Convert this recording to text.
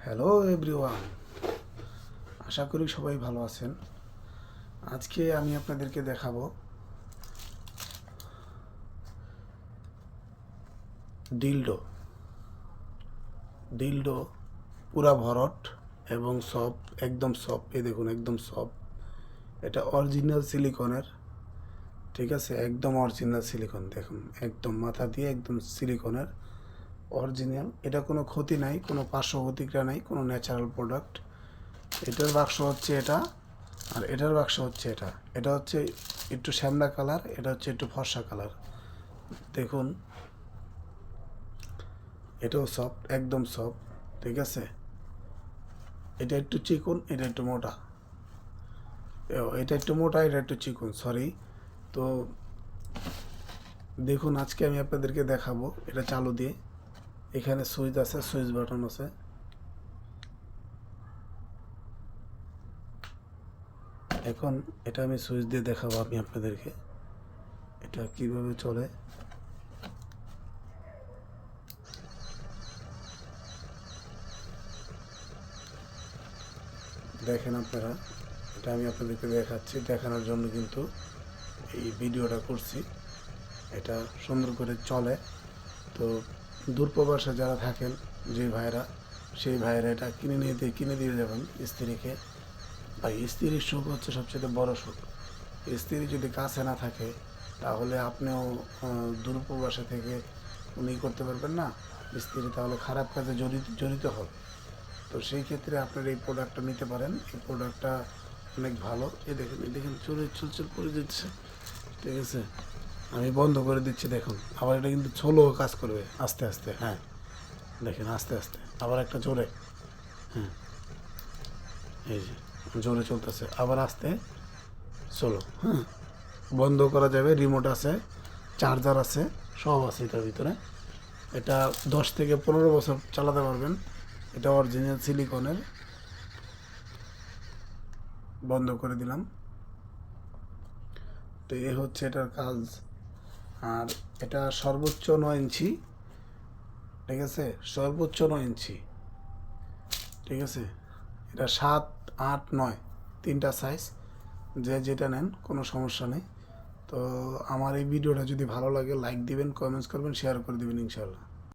Hello everyone, আশা করি সবাই ভালো আছেন। আজকে আমি আপনাদেরকে দেখাবো ডিলডো ডিলডো পুরা ভরট এবং সফট, একদম সফট। এই দেখুন, একদম সফট। এটা অরিজিনাল সিলিকনের, ঠিক আছে? একদম অরিজিনাল সিলিকন। দেখুন, একদম মাথা দিয়ে একদম সিলিকনের অরিজিনাল। এটা কোনো ক্ষতি নাই, কোনো পার্শ্ব প্রতিক্রিয়া নাই, কোনো ন্যাচারাল প্রোডাক্ট। এটার বাক্স হচ্ছে এটা, আর এটার বাক্স হচ্ছে এটা। এটা হচ্ছে একটু শ্যামলা কালার, এটা হচ্ছে একটু ফর্সা কালার। দেখুন, এটাও সফট, একদম সফট, ঠিক আছে? এটা একটু চিকন, এটা একটু মোটা। এটা একটু মোটা, এটা একটু চিকন, সরি। তো দেখুন, আজকে আমি আপনাদেরকে দেখাবো এটা চালু দিয়ে। এখানে সুইচ আছে, সুইচ বাটন আছে। এখন এটা আমি সুইচ দিয়ে দেখাবো আমি আপনাদেরকে এটা কিভাবে চলে। দেখেন আপনারা, এটা আমি আপনাদেরকে দেখাচ্ছি, দেখানোর জন্য কিন্তু এই ভিডিওটা করছি। এটা সুন্দর করে চলে। তো দূরপ্রবাসে যারা থাকেন, যে ভাইরা, সেই ভাইরা এটা কিনে দিয়ে যাবেন স্ত্রীকে। ভাই, স্ত্রীর সুখ হচ্ছে সবচেয়ে বড় সুখ। স্ত্রী যদি কাছে না থাকে, তাহলে আপনিও দূরপ্রবাসে থেকে উনি করতে পারবেন না। স্ত্রী তাহলে খারাপ কাজে জড়িত হবে। তো সেই ক্ষেত্রে আপনার এই প্রোডাক্টটা নিতে পারেন। এই প্রোডাক্টটা অনেক ভালো। এই দেখেন চুল করে দিচ্ছে, ঠিক আছে? আমি বন্ধ করে দিচ্ছি, দেখুন। আবার এটা কিন্তু স্লো কাজ করবে, আস্তে আস্তে। হ্যাঁ, দেখেন, আস্তে আস্তে। আবার একটা জোরে, হ্যাঁ, এই যে জোরে চলতেছে, আবার আস্তে, স্লো। হ্যাঁ, বন্ধ করা যাবে, রিমোট আছে, চার্জার আছে, সব আছে এটার ভিতরে। এটা 10 থেকে 15 বছর চালাতে পারবেন। এটা অরিজিনাল সিলিকনের। বন্ধ করে দিলাম। তো এ হচ্ছে এটার কাজ। আর এটা সর্বোচ্চ 9 ইঞ্চি, ঠিক আছে? সর্বোচ্চ 9 ইঞ্চি, ঠিক আছে? এটা 7, 8, 9 তিনটা সাইজ, যে যেটা নেন, কোনো সমস্যা নেই। তো আমার এই ভিডিওটা যদি ভালো লাগে, লাইক দিবেন, কমেন্টস করবেন, শেয়ার করে দিবেন, ইনশাআল্লাহ।